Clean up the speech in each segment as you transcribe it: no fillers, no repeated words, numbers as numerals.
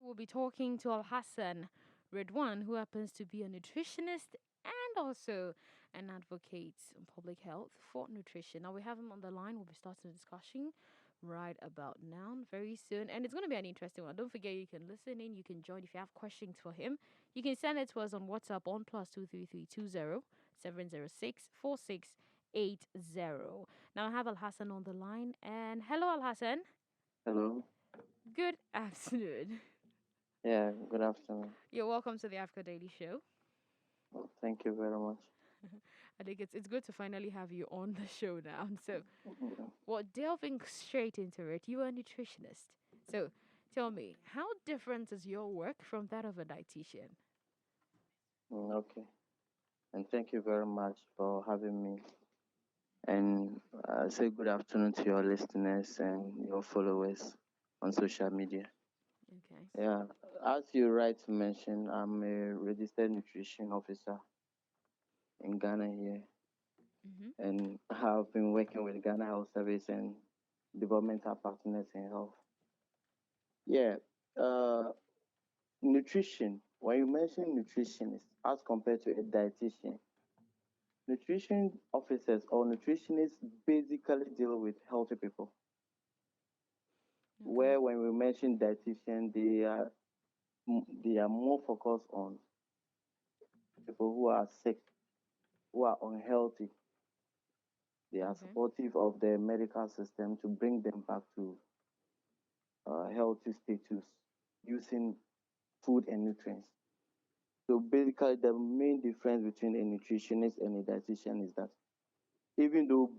We'll be talking to Alhassan Ridwan, who happens to be a nutritionist and also an advocate in public health for nutrition. Now we have him on the line. We'll be starting the discussion right about now, very soon. And it's going to be an interesting one. Don't forget you can listen in, you can join. If you have questions for him, you can send it to us on WhatsApp on +23320 706 4680. Now I have Alhassan on the line. And hello, Alhassan. Hello. Good afternoon. Yeah, good afternoon. You're welcome to the Africa Daily Show. Thank you very much. I think it's good to finally have you on the show now. So, Yeah. well, delving straight into it, you are a nutritionist. So, tell me, how different is your work from that of a dietitian? Okay. And thank you very much for having me. And say good afternoon to your listeners and your followers on social media. Okay. Yeah, as you rightly mentioned, I'm a registered nutrition officer in Ghana here, Mm-hmm. and have been working with Ghana Health Service and developmental partners in health. Yeah, uh, nutrition. When you mention nutritionist as compared to a dietitian, nutrition officers or nutritionists basically deal with healthy people. Okay. Where when we mention dietitian, they are more focused on people who are sick, who are unhealthy. They are Okay. supportive of the medical system to bring them back to healthy status using food and nutrients. So basically, the main difference between a nutritionist and a dietitian is that even though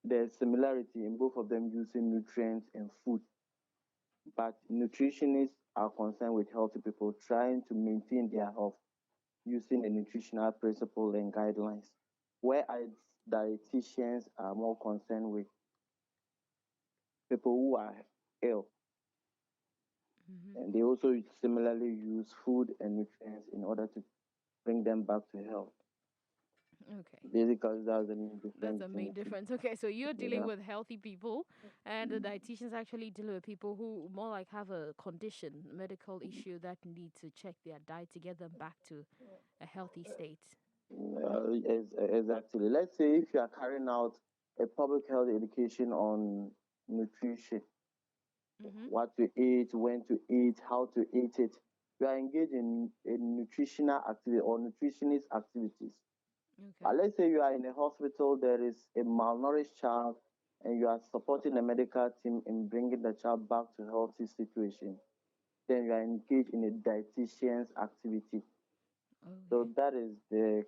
there's similarity in both of them using nutrients and food, but nutritionists are concerned with healthy people trying to maintain their health using a nutritional principle and guidelines, whereas dietitians are more concerned with people who are ill, Mm-hmm. and they also similarly use food and nutrients in order to bring them back to health. Okay. Basically, that's the main That's difference the between main the two. difference. Okay, so you're dealing Yeah. with healthy people, and the dietitians actually deal with people who more like have a condition, medical issue that need to check their diet to get them back to a healthy state. Exactly. Let's say if you are carrying out a public health education on nutrition, Mm-hmm. what to eat, when to eat, how to eat it, you are engaged in a nutritional activity or nutritionist activities. Okay. Let's say you are in a hospital, there is a malnourished child, and you are supporting the medical team in bringing the child back to healthy situation. Then you are engaged in a dietitian's activity. So Okay. that is the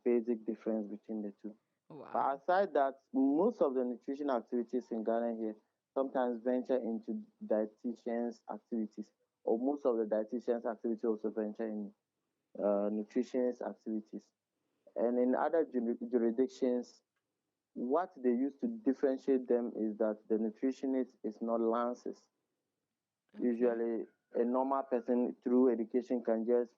basic difference between the two. Wow. But aside that, most of the nutrition activities in Ghana here sometimes venture into dietitians' activities, or most of the dietitians' activities also venture in nutritionist activities. And in other jurisdictions, what they use to differentiate them is that the nutritionist is not lances. Okay. Usually, a normal person through education can just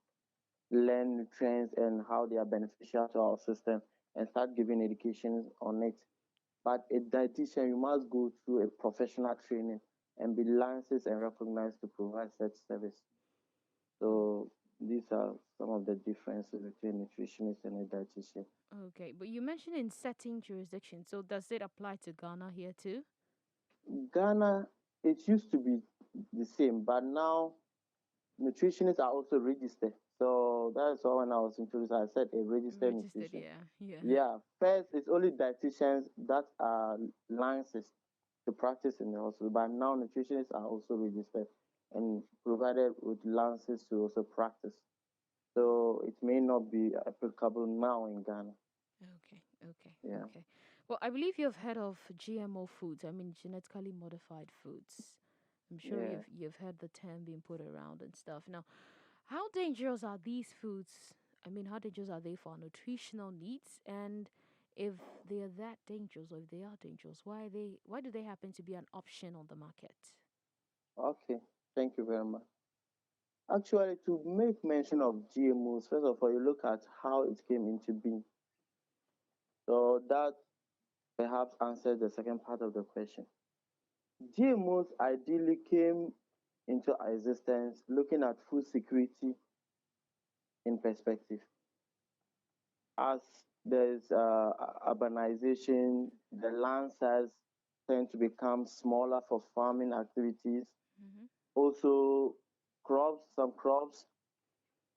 learn nutrients and how they are beneficial to our system and start giving education on it. But a dietitian, you must go through a professional training and be licensed and recognized to provide such service. Oh, So these are some of the differences between a nutritionist and a dietitian. okay. But you mentioned in certain jurisdictions, so does it apply to Ghana here too? Ghana, it used to be the same, but now nutritionists are also registered. So that's why when I was introduced, I said a registered Registered, nutrition. yeah. Yeah. Yeah, first it's only dietitians that are licensed to practice in the hospital, but now nutritionists are also registered and provided with licenses to also practice. So it may not be applicable now in Ghana. Okay, okay, Yeah, okay. Well, I believe you've heard of GMO foods. I mean, genetically modified foods. I'm sure yeah. you've heard the term being put around and stuff. Now, how dangerous are these foods? I mean, how dangerous are they for our nutritional needs? And if they are that dangerous, or if they are dangerous, why do they happen to be an option on the market? Okay, thank you very much. Actually, to make mention of GMOs, first of all, you look at how it came into being. So that perhaps answers the second part of the question. GMOs ideally came into existence, looking at food security in perspective. As there's urbanization, the land size tend to become smaller for farming activities. Mm-hmm. Also, some crops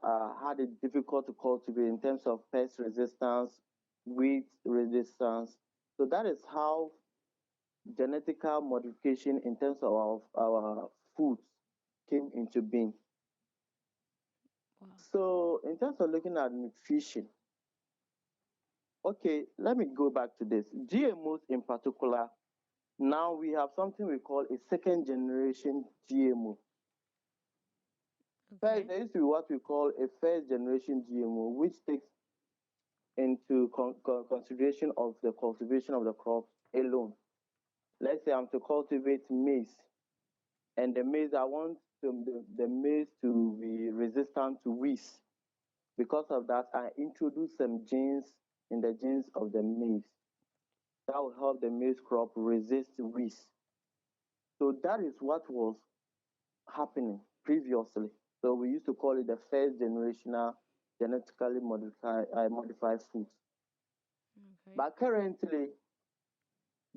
had it difficult to cultivate in terms of pest resistance, weed resistance. So that is how genetical modification in terms of our foods came into being. Wow. So in terms of looking at nutrition, okay, let me go back to this. GMOs in particular, now we have something we call a second generation GMO. First, Okay. there used to be what we call a first generation GMO, which takes into consideration of the cultivation of the crop alone. Let's say I'm to cultivate maize, and the maize I want the maize to be resistant to weeds. Because of that, I introduce some genes in the genes of the maize that will help the maize crop resist weeds. So that is what was happening previously. So we used to call it the first generational genetically modified foods. Okay. But currently,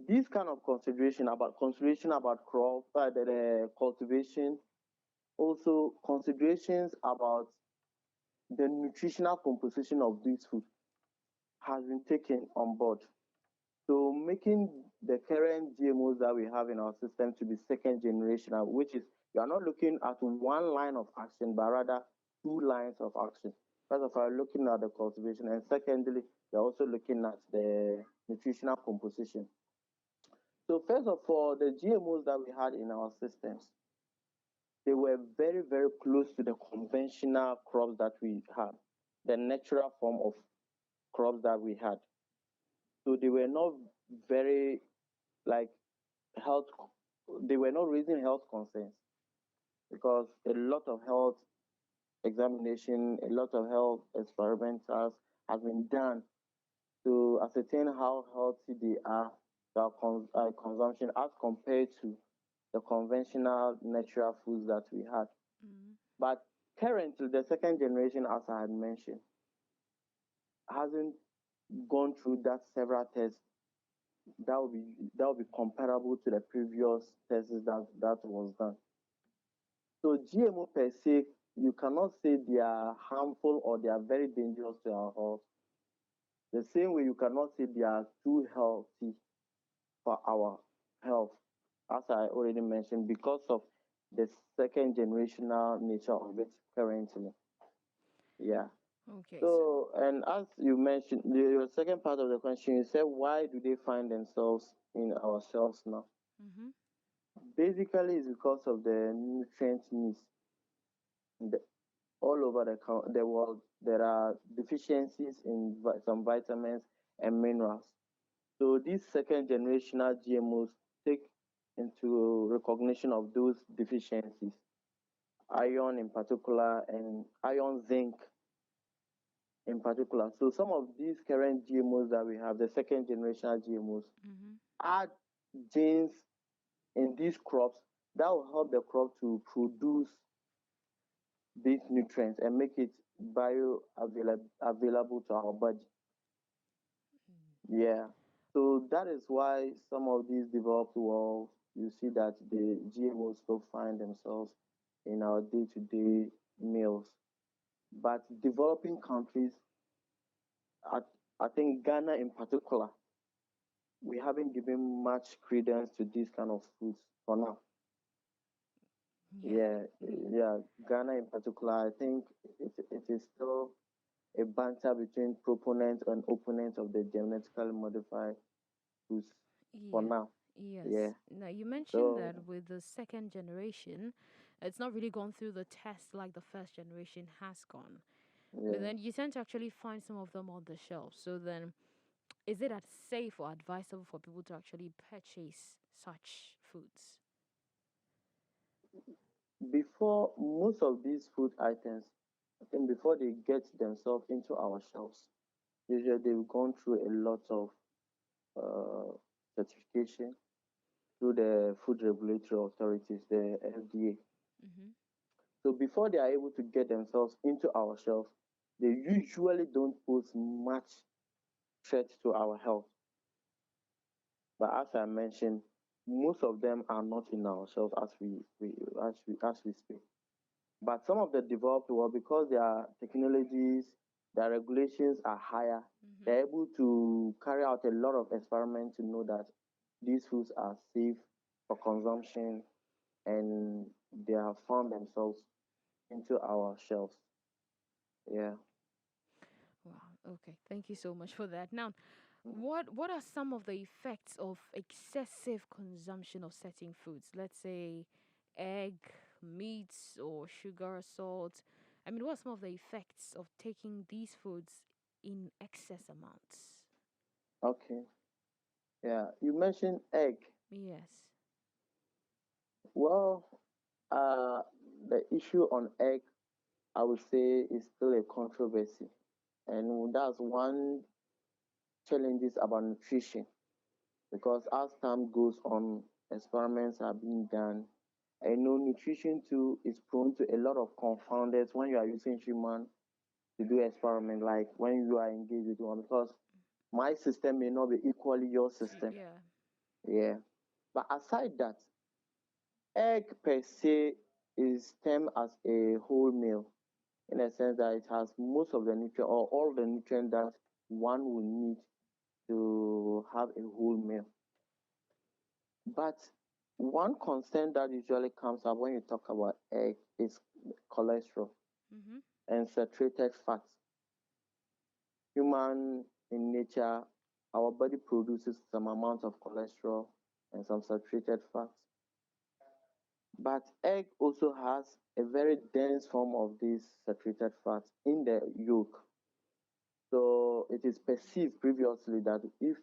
this kind of consideration about crop, the cultivation, also considerations about the nutritional composition of these food has been taken on board. So making the current GMOs that we have in our system to be second generational, which is you are not looking at one line of action, but rather two lines of action. First of all, looking at the cultivation, and secondly, you're also looking at the nutritional composition. So first of all, the GMOs that we had in our systems, they were very, very close to the conventional crops that we had, the natural form of crops that we had. So they were not very like health, they were not raising health concerns because a lot of health examination, a lot of health experimentals has been done to ascertain how healthy they are, their consumption as compared to the conventional natural foods that we had. Mm-hmm. But currently, the second generation, as I had mentioned, hasn't gone through that several tests that will be comparable to the previous tests that was done. So GMO per se, you cannot say they are harmful or they are very dangerous to our health. The same way you cannot say they are too healthy for our health, as I already mentioned, because of the second generational nature of it currently. Yeah. Okay. So. So, and as you mentioned, your second part of the question, you said, why do they find themselves in our cells now? Mm-hmm. Basically, it's because of the nutrient needs. The, all over the world, there are deficiencies in some vitamins and minerals. So these second generational GMOs take into recognition of those deficiencies, iron in particular, and iron zinc in particular. So some of these current GMOs that we have, the second generational GMOs, Mm-hmm. add genes in these crops that will help the crop to produce these nutrients and make it available to our body. Yeah. So that is why some of these developed worlds, you see that the GMOs still find themselves in our day-to-day meals. But developing countries, I, I think Ghana in particular, we haven't given much credence to these kind of foods for now. Yeah. Yeah, yeah. Ghana in particular, I think it is still a banter between proponents and opponents of the genetically modified foods for Yeah. now. Yes. Yeah. Now you mentioned So that with the second generation, it's not really gone through the test like the first generation has gone. But yeah. then you tend to actually find some of them on the shelf. So then, is it as safe or advisable for people to actually purchase such foods? Before most of these food items, I think before they get themselves into our shelves, usually they've gone through a lot of uh, certification through the food regulatory authorities, the FDA. Mm-hmm. So before they are able to get themselves into our shelf, they usually don't pose much threat to our health. But as I mentioned, most of them are not in our shelf as we speak. But some of the developed world, because their technologies, their regulations are higher, Mm-hmm. they're able to carry out a lot of experiments to know that these foods are safe for consumption, and they have found themselves into our shelves. Yeah. Wow. Okay. Thank you so much for that. Now, what are some of the effects of excessive consumption of certain foods? Let's say egg, meats, or sugar, salt. I mean, what are some of the effects of taking these foods in excess amounts? Okay. Yeah. You mentioned egg. Yes. Well, uh, the issue on egg, I would say, is still a controversy, and that's one challenges about nutrition, because as time goes on, experiments are being done. I know nutrition too is prone to a lot of confounders when you are using human to do experiment, like when you are engaged with one, because my system may not be equally your system. Yeah. Yeah. But aside that, egg per se is termed as a whole meal, in a sense that it has most of the nutrient or all the nutrient that one will need to have a whole meal. But one concern that usually comes up when you talk about egg is cholesterol Mm-hmm. and saturated fats. Human in nature, our body produces some amount of cholesterol and some saturated fats. But egg also has a very dense form of these saturated fats in the yolk. So it is perceived previously that if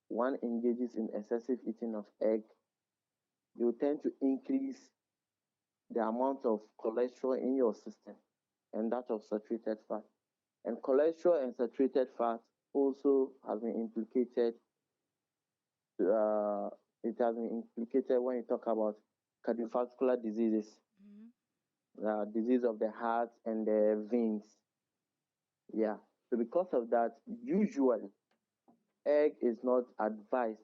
one engages in excessive eating of egg, you tend to increase the amount of cholesterol in your system and that of saturated fat. And cholesterol and saturated fat also has been implicated. Uh, it has been implicated when you talk about cardiovascular diseases, Mm-hmm. disease of the heart and the veins. Yeah. So because of that, usually egg is not advised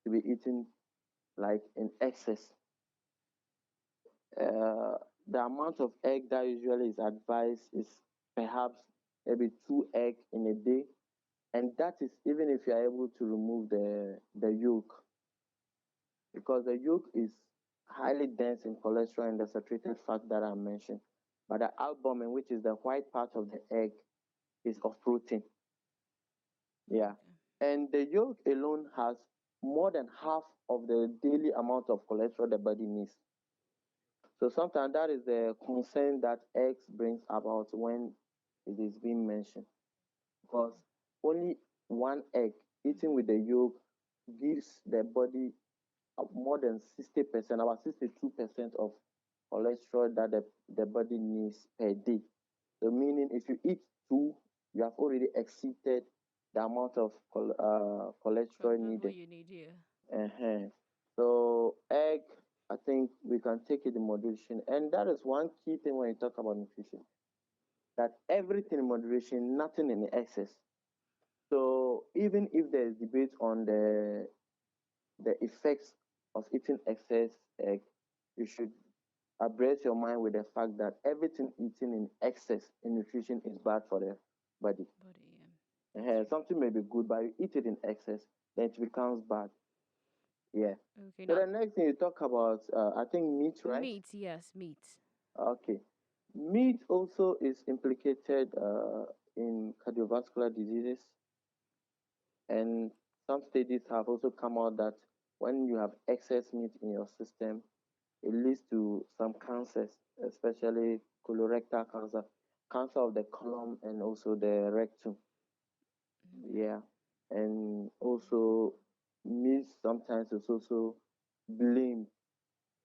to be eaten like in excess. Uh, the amount of egg that usually is advised is perhaps maybe 2 egg in a day, and that is even if you are able to remove the yolk, because the yolk is highly dense in cholesterol and the saturated fat that I mentioned. But the albumin, which is the white part of the egg, is of protein. Yeah. Okay. And the yolk alone has more than half of the daily amount of cholesterol the body needs. So sometimes that is the concern that eggs brings about when it is being mentioned. Because only one egg eaten with the yolk gives the body more than 60%, about 62% of cholesterol that the body needs per day. So meaning if you eat two, you have already exceeded the amount of cholesterol That's what needed. you need here. Uh-huh. So egg, I think we can take it in moderation. And that is one key thing when you talk about nutrition, that everything in moderation, nothing in excess. So even if there is debate on the effects of eating excess egg, you should address your mind with the fact that everything eaten in excess in nutrition is bad for the body. Body, yeah. That's Something may be good, but you eat it in excess, then it becomes bad. Yeah. true. Okay, So now the next thing you talk about, I think meat, right? meat, yes, meat. Okay. Meat also is implicated in cardiovascular diseases, and some studies have also come out that when you have excess meat in your system, it leads to some cancers, especially colorectal cancer, cancer of the colon, and also the rectum. Okay. Yeah. And also, meat sometimes is also blamed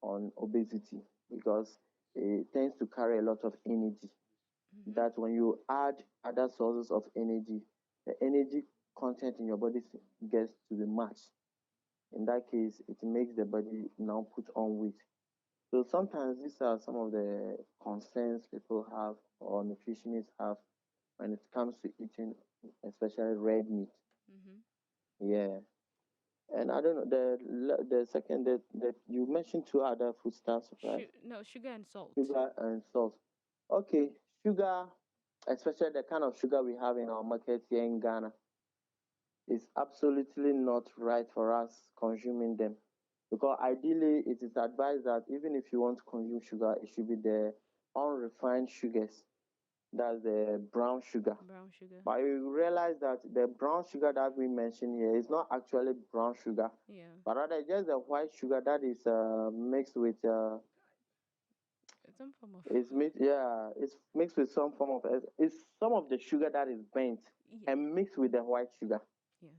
on obesity because it tends to carry a lot of energy. Mm-hmm. That when you add other sources of energy, the energy content in your body gets to be matched. In that case, it makes the body now put on weight. So sometimes these are some of the concerns people have or nutritionists have when it comes to eating, especially red meat. Mm-hmm. Yeah. And I don't know the second that you mentioned two other foodstuffs, right? No, sugar and salt. Sugar and salt. Okay, sugar, especially the kind of sugar we have in our market here in Ghana, is absolutely not right for us consuming them. Because ideally, it is advised that even if you want to consume sugar, it should be the unrefined sugars, that's the brown sugar. Brown sugar. But you realize that the brown sugar that we mentioned here is not actually brown sugar, Yeah. but rather just the white sugar that is mixed with It's some form of. it's mixed, yeah, it's mixed with some form of it's some of the sugar that is burnt Yeah. and mixed with the white sugar. Yeah.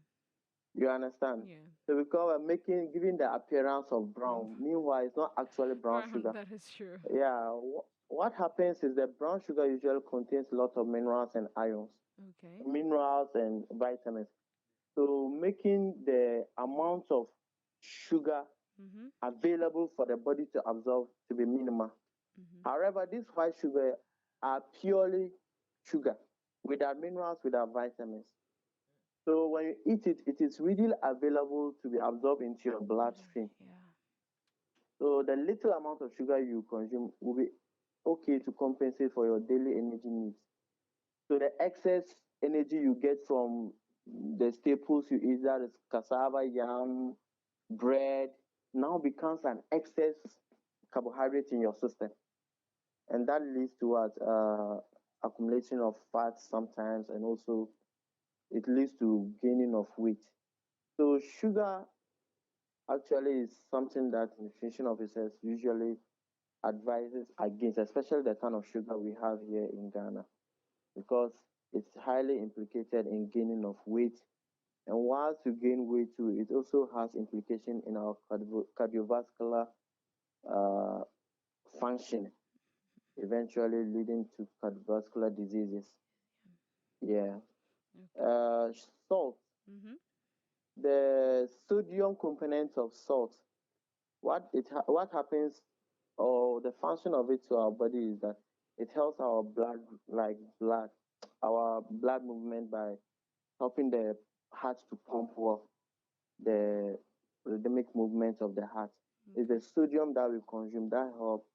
You understand? Yeah. So we call it making giving the appearance of brown. Meanwhile, it's not actually brown Brown. sugar. That is true. Yeah. What happens is that brown sugar usually contains a lot of minerals and ions, Okay. minerals and vitamins. So making the amount of sugar Mm-hmm. available for the body to absorb to be minimal. Mm-hmm. However, these white sugar are purely sugar without minerals, without vitamins. So when you eat it, it is readily available to be absorbed into your bloodstream. Yeah. So the little amount of sugar you consume will be okay to compensate for your daily energy needs. So the excess energy you get from the staples you eat, that is cassava, yam, bread, now becomes an excess carbohydrate in your system. And that leads to what? Accumulation of fats sometimes, and also it leads to gaining of weight. So sugar actually is something that nutrition officers usually advises against, especially the kind of sugar we have here in Ghana, because it's highly implicated in gaining of weight. And whilst you gain weight too, it also has implication in our cardiovascular uh, function, eventually leading to cardiovascular diseases. Yeah. Okay. Salt, Mm-hmm. the sodium component of salt, what happens or the function of it to our body is that it helps our blood, like blood, our blood movement by helping the heart to pump well, the rhythmic movement of the heart. It's Okay. the sodium that we consume that help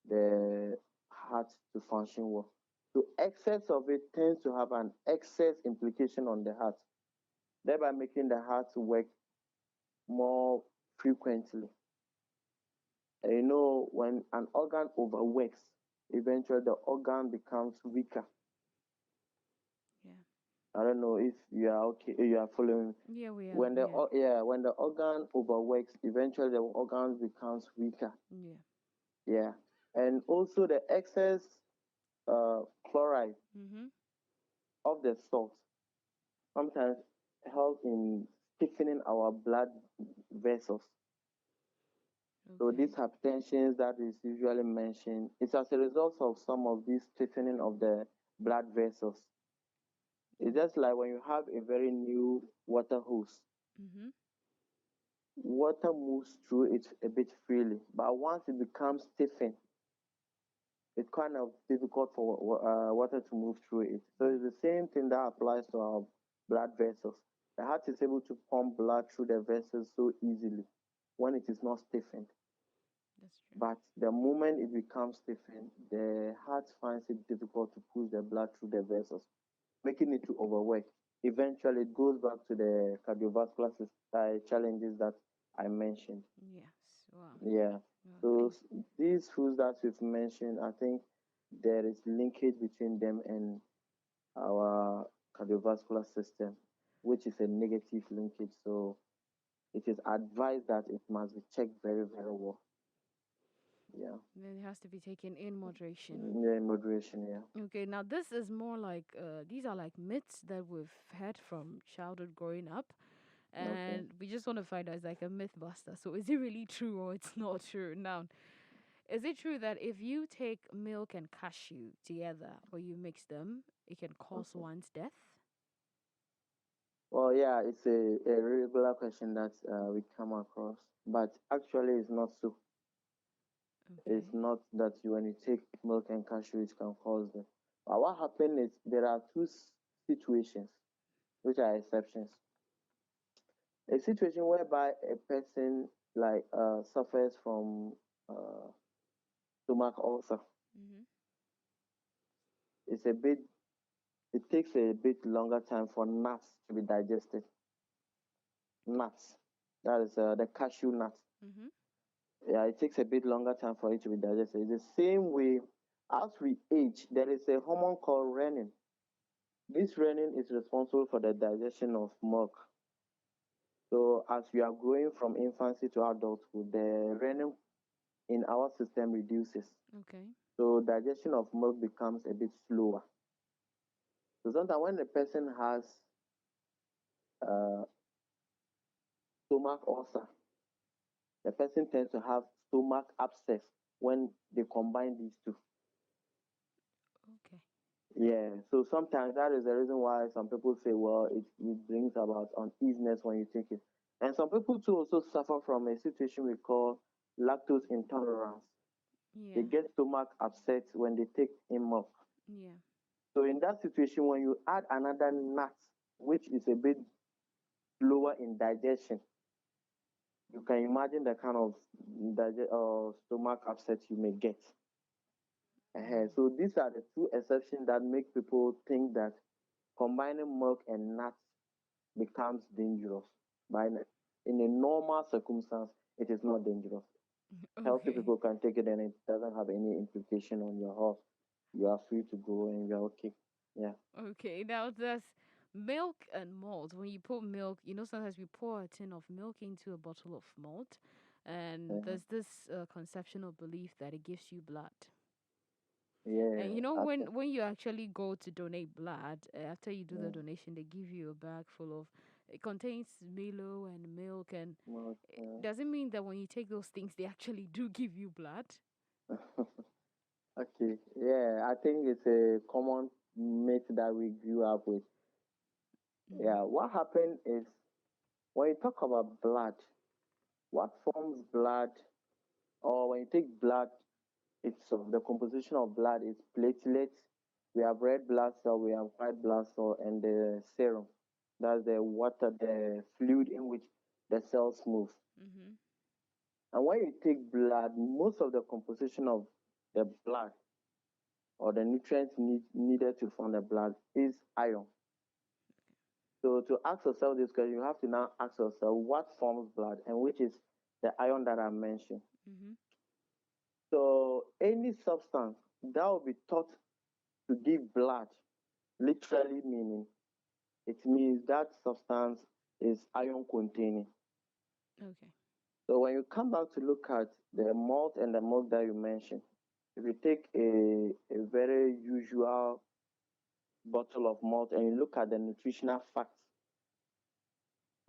the heart to function well. So excess of it tends to have an excess implication on the heart, thereby making the heart work more frequently. And when an organ overworks, eventually the organ becomes weaker. Yeah. I don't know if you are okay, if you are following. Yeah, we are. When the Yeah. when the organ overworks, eventually the organ becomes weaker. Yeah. Yeah, and also the excess chloride Mm-hmm. of the salt sometimes help in stiffening our blood vessels. So Okay. these hypertensions that is usually mentioned is as a result of some of this stiffening of the blood vessels. It's Yeah. just like when you have a very new water hose, Mm-hmm. water moves through it a bit freely, but once it becomes stiffened, it's kind of difficult for water to move through it. So Yeah. it's the same thing that applies to our blood vessels. The heart is able to pump blood through the vessels so easily when it is not stiffened. That's true. But the moment it becomes stiffened, the heart finds it difficult to push the blood through the vessels, making it to overwork. Eventually, it goes back to the cardiovascular challenges that I mentioned. Yes. Wow. Yeah. So Okay. these foods that we've mentioned, I think there is linkage between them and our cardiovascular system, which is a negative linkage. So it is advised that it must be checked very, very well. Yeah. Then it has to be taken in moderation. Yeah, in moderation, yeah. Okay, now this is more like these are like myths that we've had from childhood growing up, Okay. and we just want to find out it's like a myth buster. So is it really true or it's not true? Now, is it true that if you take milk and cashew together or you mix them, it can cause Okay. one's death? Well, yeah, it's a regular question that we come across, but actually it's not so. It's Okay. not that you, when you take milk and cashew, it can cause them. But what happened is there are two situations, which are exceptions. A situation whereby a person like suffers from uh, stomach ulcer. Mm-hmm. It's a bit. It takes a bit longer time for nuts to be digested. Nuts, that is the cashew nut. Mm-hmm. Yeah, it takes a bit longer time for it to be digested. It's the same way as we age. There is a hormone called renin. This renin is responsible for the digestion of milk. So as we are growing from infancy to adulthood, the renin in our system reduces. Okay. So digestion of milk becomes a bit slower. So sometimes when a person has uh, stomach ulcer, the person tends to have stomach abscess when they combine these two. Okay. Yeah, so sometimes that is the reason why some people say, well, it brings about uneasiness when you take it. And some people too also suffer from a situation we call lactose intolerance. They Yeah. get stomach upset when they take in milk. Yeah. So in that situation, when you add another nut, which is a bit lower in digestion, you can imagine the kind of stomach upset you may get. Mm. So these are the two exceptions that make people think that combining milk and nuts becomes dangerous. But in a normal circumstance, it is not dangerous. Healthy Okay. people can take it and it doesn't have any implication on your health. You are free to go and you're okay. Yeah. Okay. Now there's milk and malt. When you put milk, sometimes we pour a tin of milk into a bottle of malt, and Yeah. there's this conceptual belief that it gives you blood. Yeah. And Okay. when you actually go to donate blood, after you do the Yeah. donation, they give you a bag full of. It contains Milo and milk, and Milk, it doesn't mean that when you take those things, they actually do give you blood. okay. Yeah. I think it's a common myth that we grew up with. Mm. Yeah. What happened is when you talk about blood, what forms blood, or when you take blood, it's the composition of blood is platelets. We have red blood cell, we have white blood cell, and the serum. That's the water, the fluid in which the cells move. Mm-hmm. And when you take blood, most of the composition of the blood or the nutrients needed to form the blood is iron. So to ask yourself this question, you have to now ask yourself what forms blood and which is the iron that I mentioned. Mm-hmm. So any substance that will be thought to give blood, literally meaning it means that substance is iron containing. Okay. So when you come back to look at the malt and the milk that you mentioned, if you take a very usual bottle of malt and you look at the nutritional facts,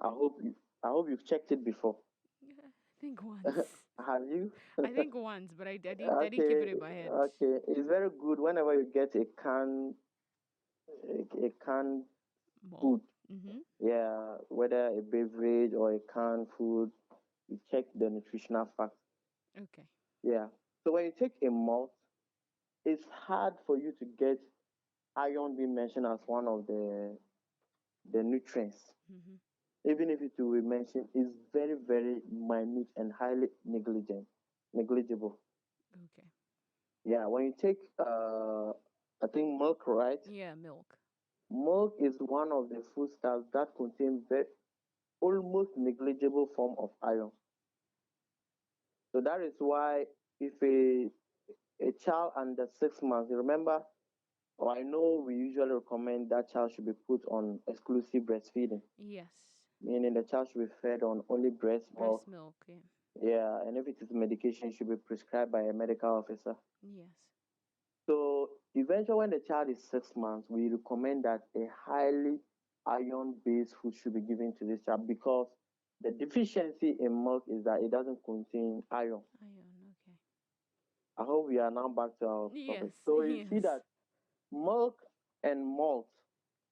I hope you I hope you've checked it before. Yeah, I think once. Have you? I think once, but I didn't keep Okay, it in my head. okay. It's very good whenever you get a canned Malt. food. Mm-hmm. Yeah, whether a beverage or a canned food, you check the nutritional facts. Okay. Yeah. So when you take a malt, it's hard for you to get iron being mentioned as one of the nutrients. Mm-hmm. Even if it will be mentioned, is very, very minute and highly negligible. Okay. Yeah, when you take I think milk, right? Yeah, milk. Milk is one of the foodstuffs that contain very almost negligible form of iron. So that is why if a child under 6 months, you remember, or I know we usually recommend that child should be put on exclusive breastfeeding, Yes. meaning the child should be fed on only breast milk. Breast milk. Yeah. Yeah, and if it is medication, it should be prescribed by a medical officer. Yes. So eventually, when the child is 6 months, we recommend that a highly iron-based food should be given to this child because the deficiency in milk is that it doesn't contain iron. Iron. Okay. I hope we are now back to our Yes. topic. So you see Yes. that milk and malt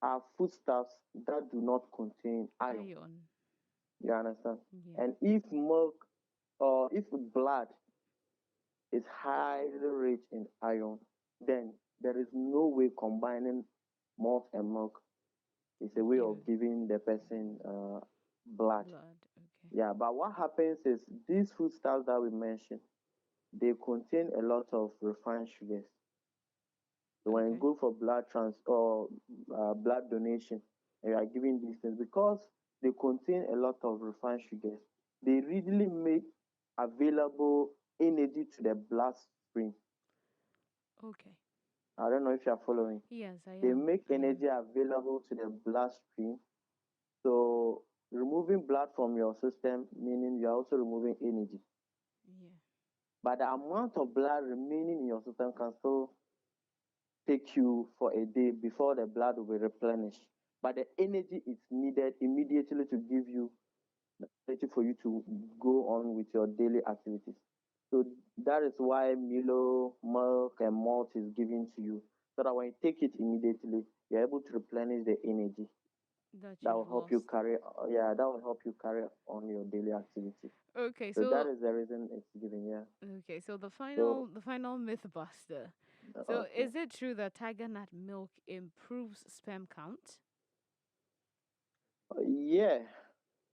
are foodstuffs that do not contain iron. Iron. You understand? Yeah. And if milk or if blood is highly rich in iron, then there is no way combining malt and milk is a would way give of it giving the person blood. blood. Okay. Yeah, but what happens is these foodstuffs that we mentioned, they contain a lot of refined sugars. So when you Okay. go for blood trans or blood donation, and you are giving these things because they contain a lot of refined sugars, they readily make available energy to the bloodstream. Okay. I don't know if you are following. Yes, I They am. make I am. energy available to the bloodstream. So removing blood from your system, meaning you are also removing energy. Yeah. But the amount of blood remaining in your system can still take you for a day before the blood will be replenished. But the energy is needed immediately to give you the ability for you to go on with your daily activities. So that is why Milo, milk, and malt is given to you. So that when you take it immediately, you're able to replenish the energy. That That you've will help you lost. carry, yeah, that will help you carry on your daily activity. Okay, So that so is the reason it's given, yeah. okay, so So, the final myth buster. So okay. is it true that tiger nut milk improves sperm count? Yeah,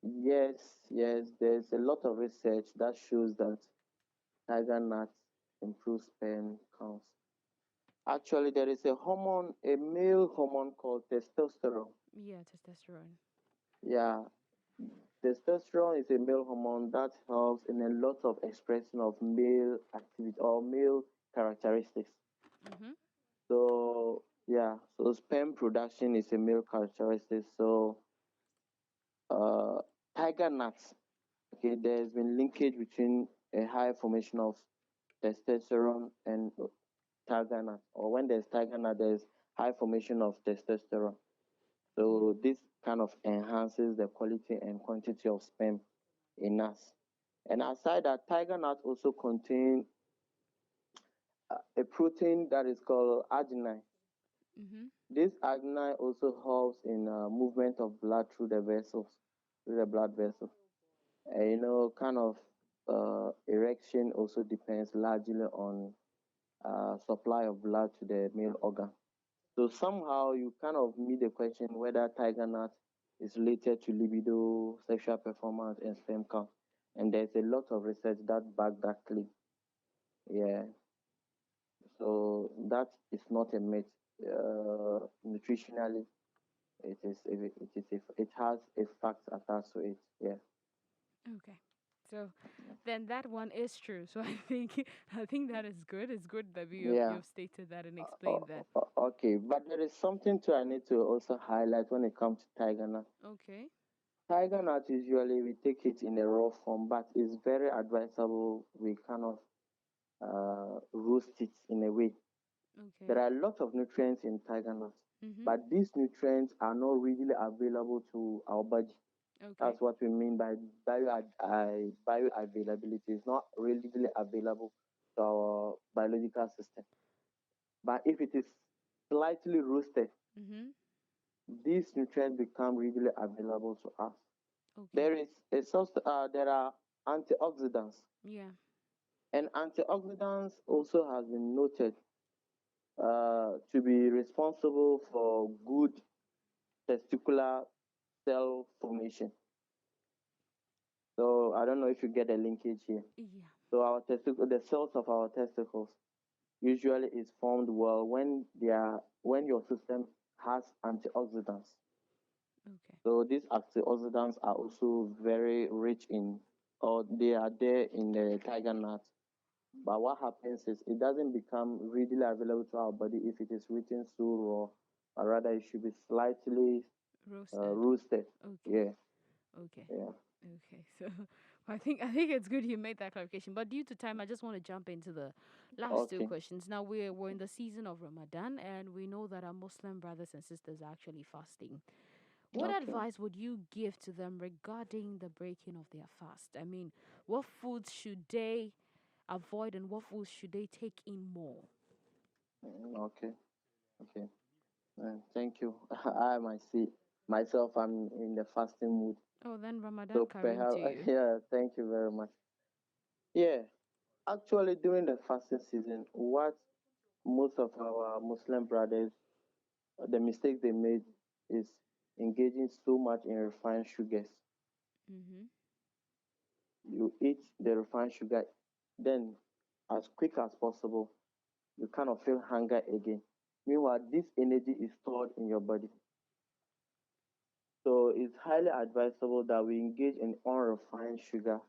yes, yes. There's a lot of research that shows that tiger nuts improve sperm counts. Actually, there is a hormone, a male hormone called testosterone. Yeah, testosterone. Yeah, testosterone is a male hormone that helps in a lot of expression of male activity or male characteristics. Mhm. So yeah, so sperm production is a male characteristic. So uh, tiger nuts. Okay, there's been linkage between a high formation of testosterone and tiger nut, or when there's tiger nut, there's high formation of testosterone. Yeah. So this kind of enhances the quality and quantity of sperm in us. And aside that, tiger nuts also contain a protein that is called arginine. Mhm. This arginine also helps in movement of blood through the vessels, through the blood vessels. And kind of erection also depends largely on supply of blood to the male organ. So somehow you kind of meet the question whether tiger nut is related to libido, sexual performance, and sperm count. And there's a lot of research that back that claim. Yeah. So that is not a myth. Nutritionally, it has a fact attached to it. Yeah. Okay. So then that one is true. So I think that is good. It's good that Yeah. you've stated that and explained that. Okay, but there is something too I need to also highlight when it comes to tiger nut. Okay. Tiger nut usually we take it in a raw form, but it's very advisable we kind of roast it in a way. There Okay. are a lot of nutrients in tiger nut, Mhm. but these nutrients are not readily available to our body. Okay. That's what we mean by bioavailability. It's not readily available to our biological system. But if it is slightly roasted, Mhm. these nutrients become readily available to us. Okay. There is there are antioxidants, Yeah. and antioxidants also has been noted to be responsible for good testicular cell formation. So I don't know if you get a linkage here. Yeah. So the cells of our testicles usually is formed well when your system has antioxidants. Okay. So these antioxidants are also very rich in, or they are there in the tiger nut. But what happens is it doesn't become readily available to our body if it is written so raw, but rather it should be slightly Roasted. roasted. Okay. Yeah, Okay. yeah. Okay. So I think it's good you made that clarification. But due to time, I just want to jump into the last two Okay, questions. Now we're in the season of Ramadan, and we know that our Muslim brothers and sisters are actually fasting. What okay. advice would you give to them regarding the breaking of their fast? I mean, what foods should they avoid and what foods should they take in more? Okay, okay. Thank you. I myself, I'm in the fasting mood. Oh, then Ramadan So Kareem perhaps, to you. yeah, thank you very much. Yeah. Actually, during the fasting season, what most of our Muslim brothers, the mistake they made is engaging so much in refined sugars. Mm-hmm. You eat the refined sugar, then as quick as possible, you kind of feel hunger again. Meanwhile, this energy is stored in your body. So it's highly advisable that we engage in unrefined sugar,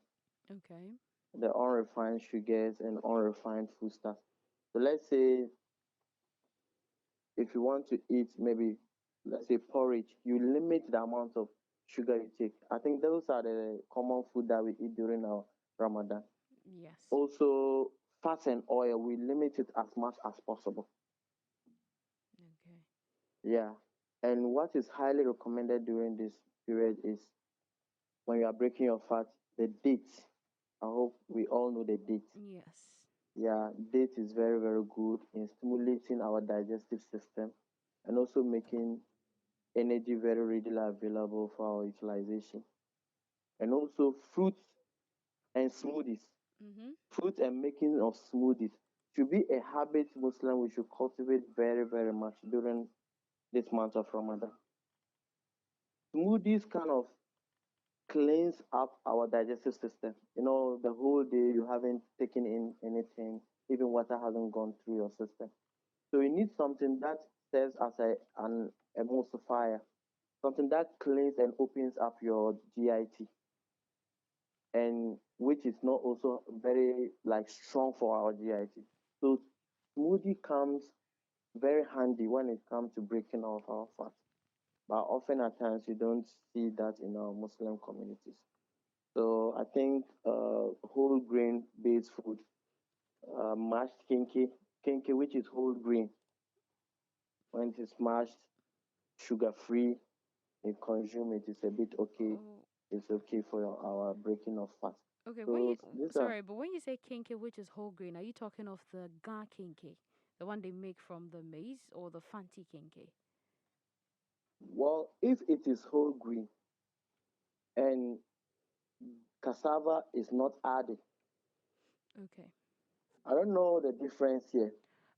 Okay. the unrefined sugars and unrefined foodstuffs. So let's say if you want to eat maybe let's say porridge, you limit the amount of sugar you take. I think those are the common food that we eat during our Ramadan. Yes. Also, fat and oil, we limit it as much as possible. Okay. Yeah. And what is highly recommended during this period is when you are breaking your fat, the dates. I hope we all know the dates. Yes. Yeah, date is very, very good in stimulating our digestive system and also making energy very readily available for our utilization. And also fruits and smoothies. Mm-hmm. Fruit and making of smoothies should be a habit Muslim we should cultivate very, very much during this month of Ramadan. Smoothies kind of cleans up our digestive system. The whole day you haven't taken in anything, even water hasn't gone through your system. So you need something that serves as an emulsifier, something that cleans and opens up your GIT, and which is not also very like strong for our GIT. So smoothie comes very handy when it comes to breaking off our fat. But often at times you don't see that in our Muslim communities. So I think whole grain based food, mashed kinky which is whole grain, when it is mashed, sugar free, you consume it, it's a bit okay. Oh, It's okay for our breaking of fat. okay. When you So these are sorry, but when you say kinky, which is whole grain, are you talking of the ga kinky, the one they make from the maize, or the fanti kinky? well, if it is whole grain and cassava is not added, Okay. I don't know the difference here.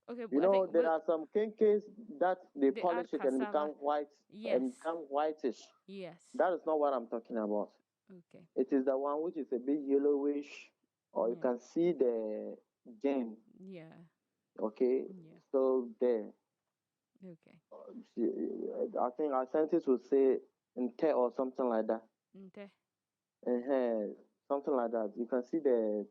Okay. But I think There are some kenkes that they they add polish it and cassava. become white Yes. and become whitish. Yes. That is not what I'm talking about. Okay. It is the one which is a bit yellowish, or you Yeah. can see the gem. Yeah. Okay, Yeah. so there. Okay. I think our scientists would say inte or something like that. Okay. Something like that. You can see the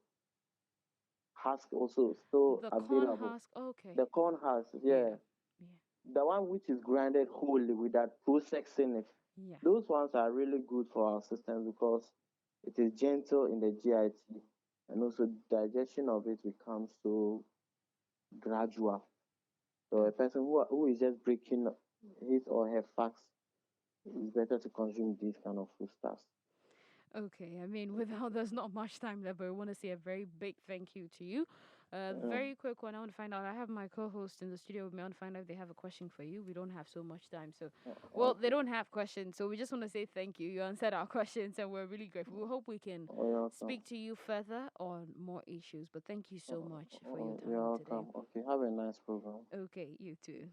husk also still The corn available. husk. Okay. The corn husk, yeah. Yeah. Yeah. The one which is grinded wholly with that process in it. Yeah. Those ones are really good for our system because it is gentle in the GIT, and also digestion of it becomes so gradual. So a person who is just breaking his or her fast, it's better to consume these kind of food stuffs. Okay, I mean, without there's not much time left, but I want to say a very big thank you to you. Yeah. Very quick one. I want to find out. I have my co-host in the studio with me. I want to find out if they have a question for you. We don't have so much time, so well, they Okay. don't have questions. So we just want to say thank you. You answered our questions, and we're really grateful. We hope we can You're welcome. speak to you further on more issues. But thank you so much for your You're time today. welcome. Okay. Have a nice program. Okay, you too.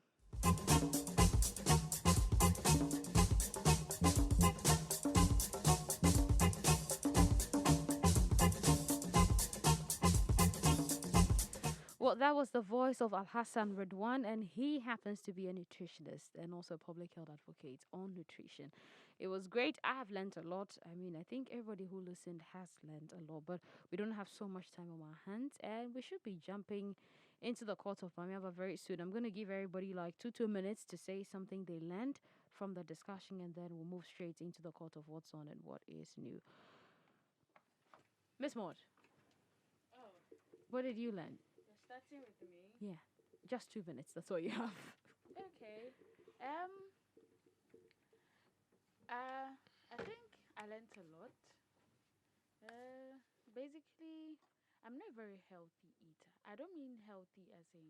Well, that was the voice of Alhassan Ridwan, and he happens to be a nutritionist and also a public health advocate on nutrition. It was great. I have learned a lot. I mean, I think everybody who listened has learned a lot, but we don't have so much time on our hands, and we should be jumping into the court of Mamiaba very soon. I'm going to give everybody like 2 minutes to say something they learned from the discussion, and then we'll move straight into the court of what's on and what is new. Miss Maud, what did you learn? You're starting with me. Yeah, just 2 minutes. That's all you have. Okay. I think I learned a lot. Basically, I'm not a very healthy eater. I don't mean healthy as in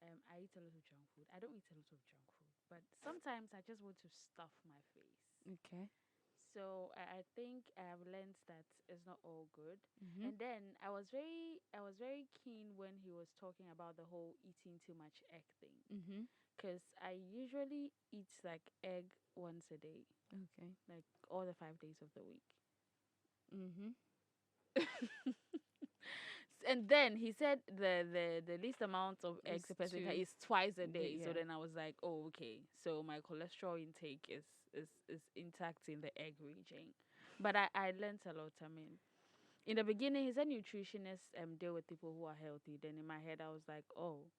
I eat a lot of junk food. I don't eat a lot of junk food, but sometimes I just want to stuff my face. Okay. So I think I have learned that it's not all good. Mm-hmm. And then I was very keen when he was talking about the whole eating too much egg thing, Mm-hmm. because I usually eat like egg once a day, Okay. like all the 5 days of the week. Mm-hmm. And then he said the least amount of eggs a It's person can two. eat is twice a day. So Yeah. then I was like, oh, okay. So my cholesterol intake is intact in the egg region. But I learned a lot. I mean, in the beginning, he said nutritionists deal with people who are healthy. Then in my head, I was like, oh,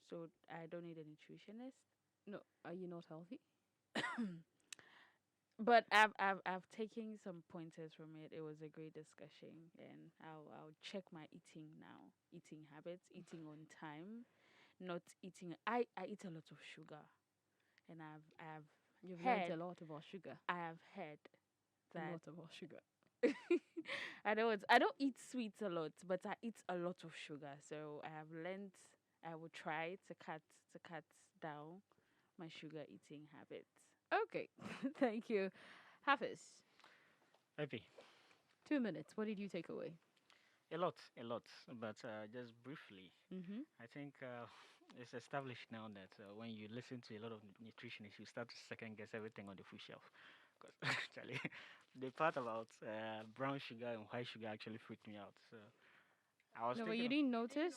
so I don't need a nutritionist. No, are you not healthy? But I've taken some pointers from it. It was a great discussion, and I'll check my eating now, eating habits, eating on time, not eating. I eat a lot of sugar, and You've learned heard a lot about sugar. I have heard A that lot about sugar. I don't eat sweets a lot, but I eat a lot of sugar. So I have learned I will try to cut down my sugar eating habits. Okay. Thank you. Hafiz, Maybe 2 minutes. What did you take away? a lot. But just briefly, Mm-hmm. I think it's established now that when you listen to a lot of nutritionists, you start to second guess everything on the food shelf. Because actually, the part about brown sugar and white sugar actually freaked me out. So I was No, but thinking, you didn't notice.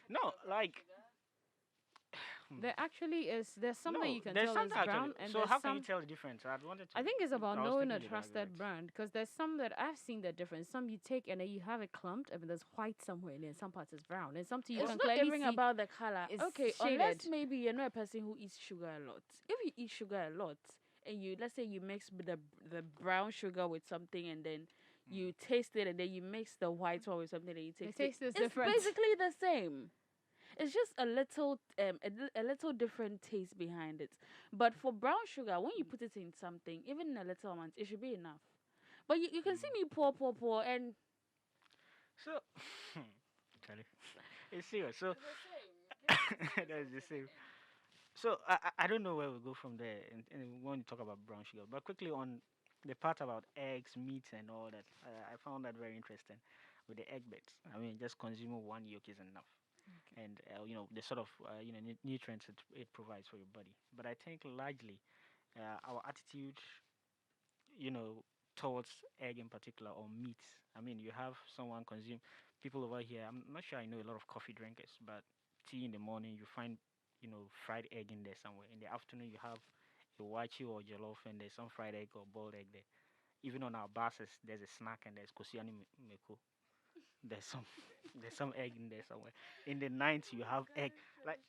no, like, There actually is. There's some that no, you can there's tell is something actually. brown, and So there's how can you some. tell the difference? I wanted to. I think it's about I was knowing a thinking the trusted direct. brand because there's some that I've seen the difference. Some you take and then you have it clumped, and there's white somewhere, and then some parts is brown, and some too you It's can not clearly even see about the color. is Okay, unless shaded. maybe you're not a person who eats sugar a lot. If you eat sugar a lot and you let's say you mix the brown sugar with something and then you taste it and then you mix the white one with something and you The taste it, taste is it's different. basically the same. It's just a little different taste behind it. But for brown sugar, when you put it in something, even in a little amount, it should be enough. But you can see me pour, and So, Charlie, it's serious. So that's the same. So I don't know where we go from there, and when you talk about brown sugar, but quickly on the part about eggs, meat, and all that, I found that very interesting with the egg bits. I mean, just consuming one yolk is enough, and the sort of nutrients it provides for your body. But I think largely our attitude, you know, towards egg in particular or meat. I mean, you have someone consume people over here. I'm not sure I know a lot of coffee drinkers, but tea in the morning you find, fried egg in there somewhere. In the afternoon you have a wachi or jollof and there's some fried egg or boiled egg there. Even on our buses, there's a snack and there's kosiani meko. There's some there's some egg in there somewhere. In the night you have egg. Like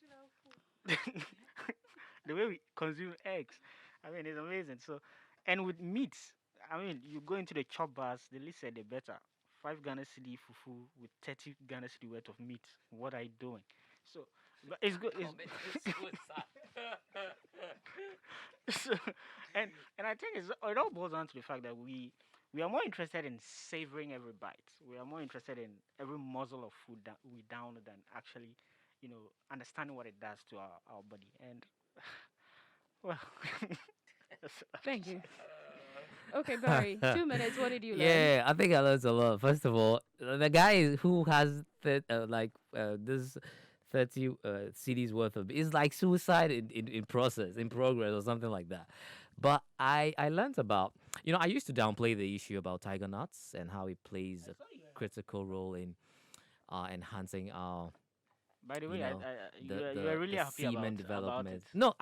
the way we consume eggs. I mean, it's amazing. So, and with meats, I mean, you go into the chop bars, the least said the better. 5 Ghana cedi fufu with 30 Ghana cedi worth of meat. What are you doing? So, but it's good. So, and I think it all boils down to the fact that we are more interested in savoring every bite. We are more interested in every morsel of food that we down than actually, understanding what it does to our body. And well, Thank you. Okay, Barry. 2 minutes. What did you learn? Yeah, I think I learned a lot. First of all, the guy who has this 30 CDs worth of is like suicide in process, in progress, or something like that. But I learned about, I used to downplay the issue about tiger nuts and how it plays a critical role in enhancing our by the you way, know you the are really the happy semen about it. development. No,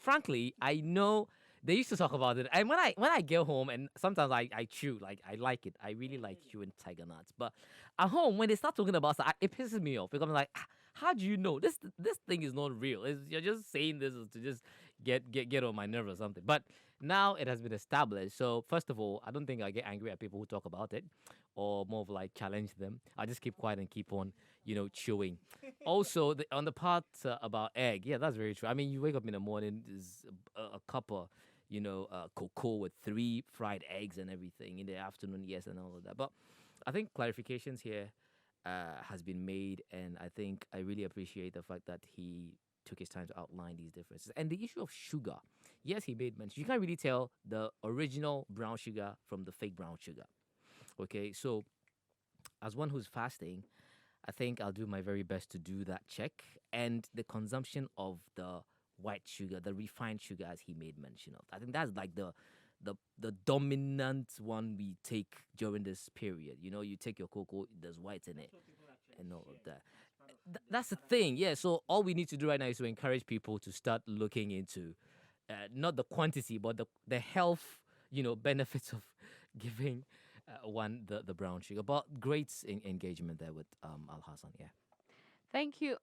frankly, I know they used to talk about it, and when I get home, and sometimes I chew, like, I like it. I really like chewing tiger nuts. But at home, when they start talking about stuff, it pisses me off because I'm like, how do you know this thing is not real? You're just saying this to just get on my nerves or something. But now it has been established. So first of all, I don't think I get angry at people who talk about it, or more of like challenge them. I just keep quiet and keep on, chewing. Also, on the part about egg, yeah, that's very true. I mean, you wake up in the morning, there's a cup of, cocoa with 3 fried eggs and everything. In the afternoon, yes, and all of that. But I think clarifications here has been made, and I think I really appreciate the fact that he took his time to outline these differences. And the issue of sugar, yes, he made mention. You can't really tell the original brown sugar from the fake brown sugar. Okay, so as one who's fasting, I think I'll do my very best to do that check. And the consumption of the white sugar, the refined sugar, as he made mention of, I think that's like the dominant one we take during this period. You know, you take your cocoa, there's white in it, and all of that. That's the thing, yeah. So all we need to do right now is to encourage people to start looking into not the quantity, but the health, benefits of giving one the brown sugar. But great engagement there with Al Hassan, yeah. Thank you.